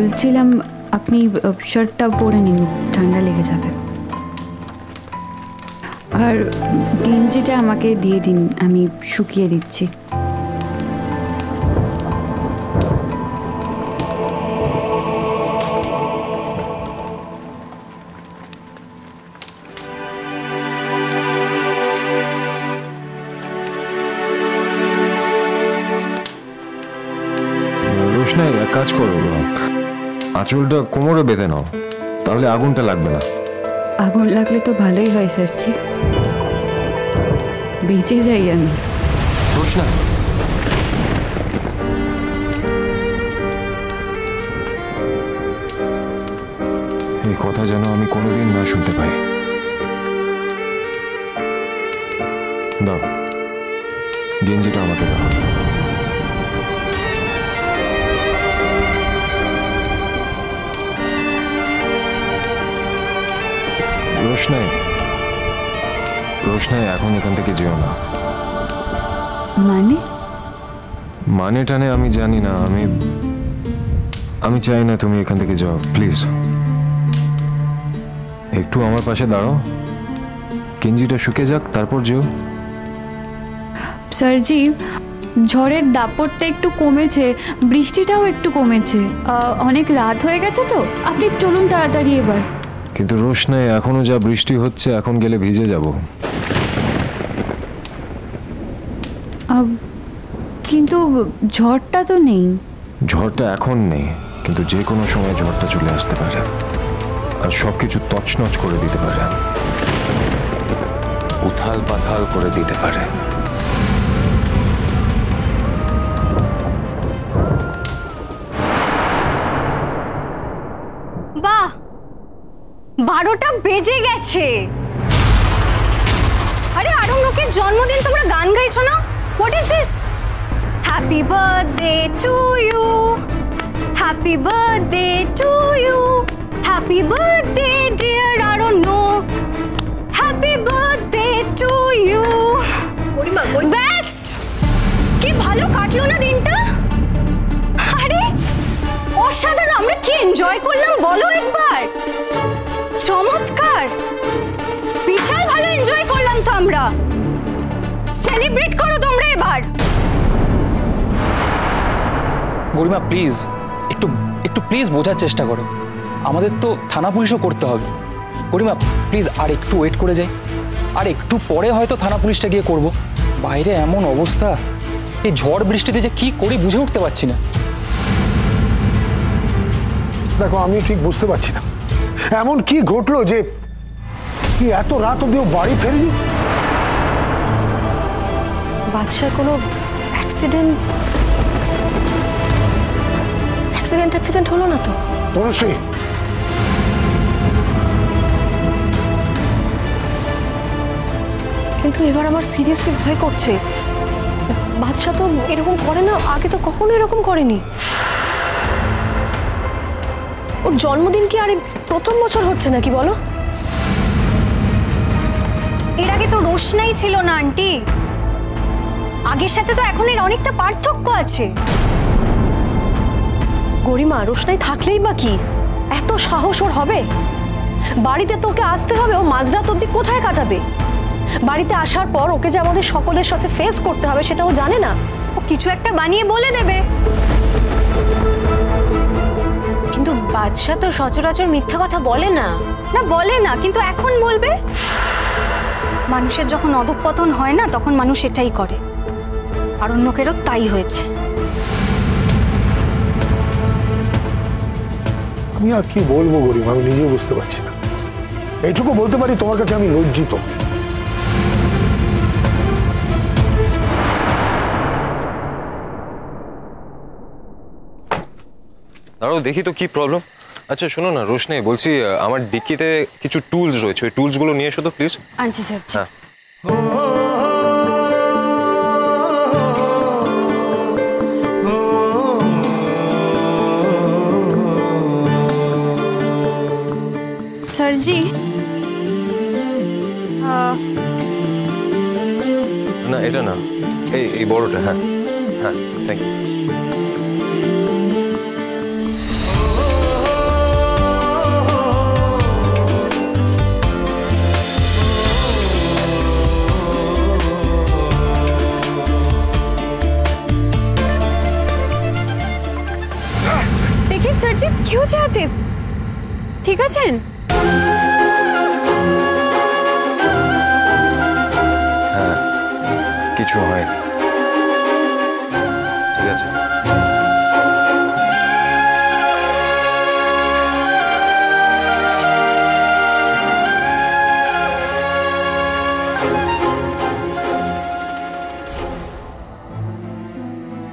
বলছিলাম আপনি শার্টটা পরে নিন, ঠান্ডা লেগে যাবে। আর গেঞ্জিটা আমাকে দিয়ে দিন, আমি শুকিয়ে দিচ্ছি। রোশনাই, এক কাজ করো, আঁচলটা কোমরে বেঁধে নাও, তাহলে আগুনটা লাগবে না। আগুন লাগলে তো ভালোই হয় স্যারজি, বেঁচে যাই আমি। রোশনাই, এই কথা যেন আমি কোনোদিন না শুনতে পাই। দাও, গেঞ্জিটা আমাকে দাও। রোশনাই, রোশনাই, এখন এখান থেকে যেও না। মানে টানে আমি জানি না, আমি চাই না তুমি এখান থেকে যাও, প্লিজ। একটু আমার পাশে দাঁড়াও, গেঞ্জিটা শুকে যাক, তারপর যেও। স্যারজি, ঝড়ের দাপটটা একটু কমেছে, বৃষ্টিটাও একটু কমেছে, অনেক রাত হয়ে গেছে তো, আপনি চলুন তাড়াতাড়ি এবার। কিন্তু রোশনাই, এখনো যা বৃষ্টি হচ্ছে, এখন গেলে ভিজে যাব। কিন্তু ঝড়টা তো নেই। ঝড়টা এখন নেই, কিন্তু যে কোনো সময় ঝড়টা চলে আসতে পারে আর সবকিছু তছনছ করে দিতে পারে, উথাল পাথাল করে দিতে পারে। বাহ, 12টা বেজে গেছে। আরে আরণ্যকের জন্মদিন, তোমরা গান গাইছো না? What is this? Happy birthday to you, happy birthday to you, happy birthday dear Aranya, happy birthday to you. ব্যাস, কি ভালো কাটলো না দিনটা? আরে অসাধারণ, আমরা কি এনজয় করলাম বলো একবার। চমৎকার, বিশাল ভালো এনজয় করলাম তো আমরা। সেলিব্রেট করো তোমরা এবার। গরিমা প্লিজ, একটু প্লিজ বোঝার চেষ্টা করো, আমাদের তো থানা পুলিশও করতে হবে। গরিমা প্লিজ, আর একটু ওয়েট করে যাই, আর একটু পরে হয়তো থানা পুলিশটা গিয়ে করব। বাইরে এমন অবস্থা, এই ঝড় বৃষ্টিতে যে কি করি বুঝে উঠতে পারছি না। দেখো, আমি ঠিক বুঝতে পারছি না এমন কি ঘটলো যে এত রাত অব্দিও বাড়ি ফেরেনি। বাদশার কোনো অ্যাক্সিডেন্ট হলো না তো? তনুশ্রী, কিন্তু এবার আমার সিরিয়াসলি ভয় করছে। বাদশা তো এরকম করে না, আগে তো কখনো এরকম করেনি। ওর জন্মদিন কি আরে প্রথম বছর হচ্ছে নাকি বলো? এর আগে তো রোশনাই ছিল না আন্টি, আগের সাথে তো এখন এর অনেকটা পার্থক্য আছে। গরিমা, রোশনাই থাকলেই বা কি এত সাহস ওর হবে? বাড়িতে তোকে আসতে হবে, ও মাঝরাত অব্দি কোথায় কাটাবে? বাড়িতে আসার পর ওকে যে আমাদের সকলের সাথে ফেস করতে হবে সেটা ও জানে না। ও কিছু একটা বানিয়ে বলে দেবে। কিন্তু বাদশা তো সচরাচর মিথ্যা কথা বলে না। না বলে না, কিন্তু এখন বলবে। মানুষের যখন অধঃপতন হয় না, তখন মানুষ এটাই করে। আরণ্যকেরও তাই হয়েছে। আমি আর কি বলবো গরিমা, আমি নিজেও বুঝতে পারছি না। এইটুকু বলতে পারি, তোমার কাছে আমি লজ্জিত। দাঁড়াও, দেখি তো কি প্রবলেম। আচ্ছা শোনো না রোশনাই, বলছি আমার ডিক্কিতে কিছু টুলস রয়েছে, ওই টুলসগুলো নিয়ে এসো তো প্লিজ। আনছি স্যার। হ্যাঁ। স্যারজি, না এটা না, এই বড়টা। হ্যাঁ হ্যাঁ, থ্যাংক ইউ। স্যারজি কি হচ্ছে হাতে? ঠিক আছেন? হ্যাঁ, কিছু হয়নি। ঠিক আছে।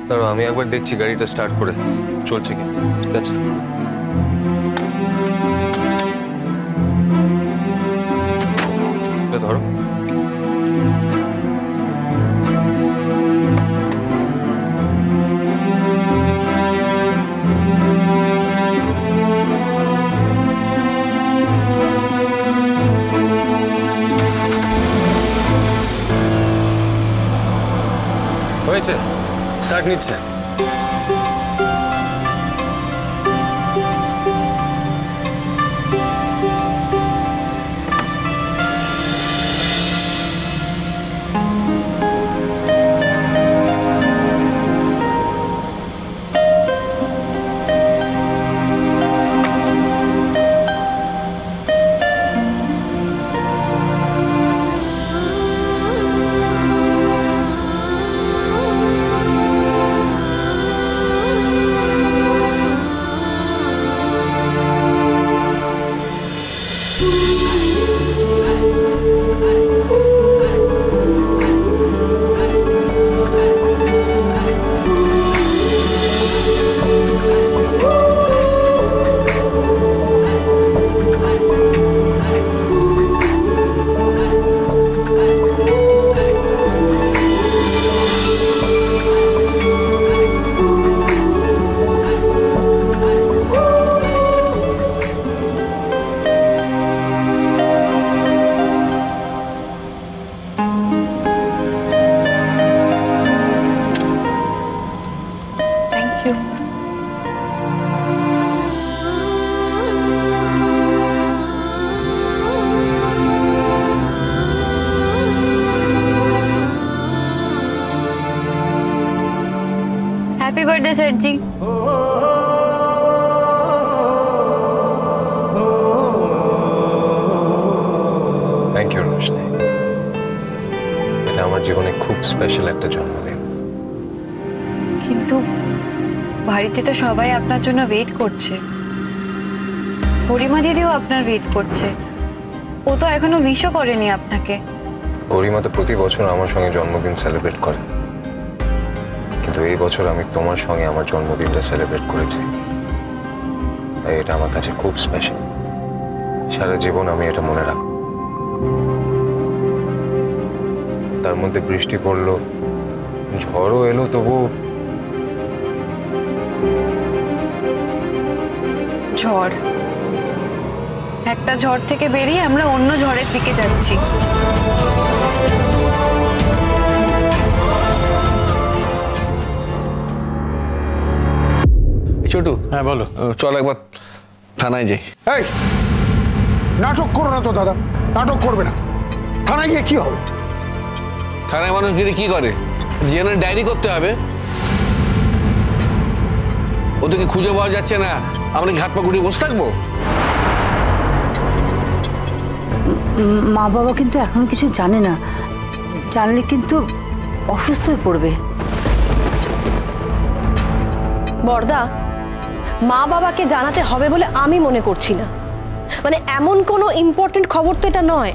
দাঁড়াও, আমি একবার দেখছি গাড়িটা স্টার্ট করে চলছে কি। ঠিক আছে। এটা ধরো। হয়েছে, স্টার্ট নিচ্ছে। Happy birthday sir ji. Thank you Roshni. এটা আমার জীবনে খুব স্পেশাল একটা জন্মদিন। কিন্তু বাড়িতে তো সবাই আপনার জন্য ওয়েট করছে, গরিমা দিদিও আপনার ওয়েট করছে। ও তো এখনো উইশও করেনি আপনাকে। গরিমা তো প্রতি বছর আমার সঙ্গে জন্মদিন সেলিব্রেট করে, কিন্তু এই বছর আমি তোমার সঙ্গে আমার জন্মদিনটা সেলিব্রেট করেছি, তাই এটা আমার কাছে খুব স্পেশাল। সারা জীবন আমি এটা মনে রাখব। তার মধ্যে বৃষ্টি পড়লো, ঝড়ও এলো, তবু ঝড়, একটা ঝড় থেকে বেরিয়ে আমরা অন্য ঝড়ের দিকে যাচ্ছি। ছোটু, হ্যাঁ বলো। চল একবার থানায় যাই। এই নাটক করো না তো দাদা, নাটক করবে না। থানায় গিয়ে কি হবে? থানায় মানুষ গিয়ে কি করে? জেনে ডায়েরি করতে হবে। ওদেরকে খুঁজে পাওয়া যাচ্ছে না, আমরা কি হাত পা গুটিয়ে বসে থাকবো? মা বাবা কিন্তু এখনো কিছু জানে না, জানলে কিন্তু অসুস্থ হয়ে পড়বে। বড়দা, মা বাবাকে জানাতে হবে বলে আমি মনে করছি না। মানে এমন কোনো ইম্পর্টেন্ট খবর তো এটা নয়।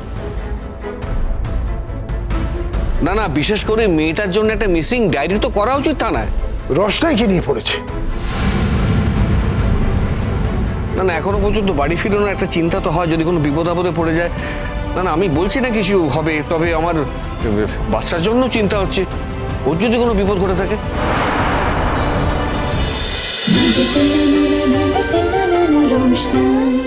না না, বিশেষ করে মেয়েটার জন্য একটা মিসিং ডায়েরি তো করা উচিত থানায়। রসটাইকে নিয়ে পড়েছে। না না, এখনো পর্যন্ত বাড়ি ফিরানোর একটা চিন্তা তো হয়, যদি কোনো বিপদ আপদে পড়ে যায়। না না, আমি বলছি না কিছু হবে, তবে আমার বাচ্চার জন্য চিন্তা হচ্ছে, ওর যদি কোনো বিপদ ঘটে থাকে। रोशनाई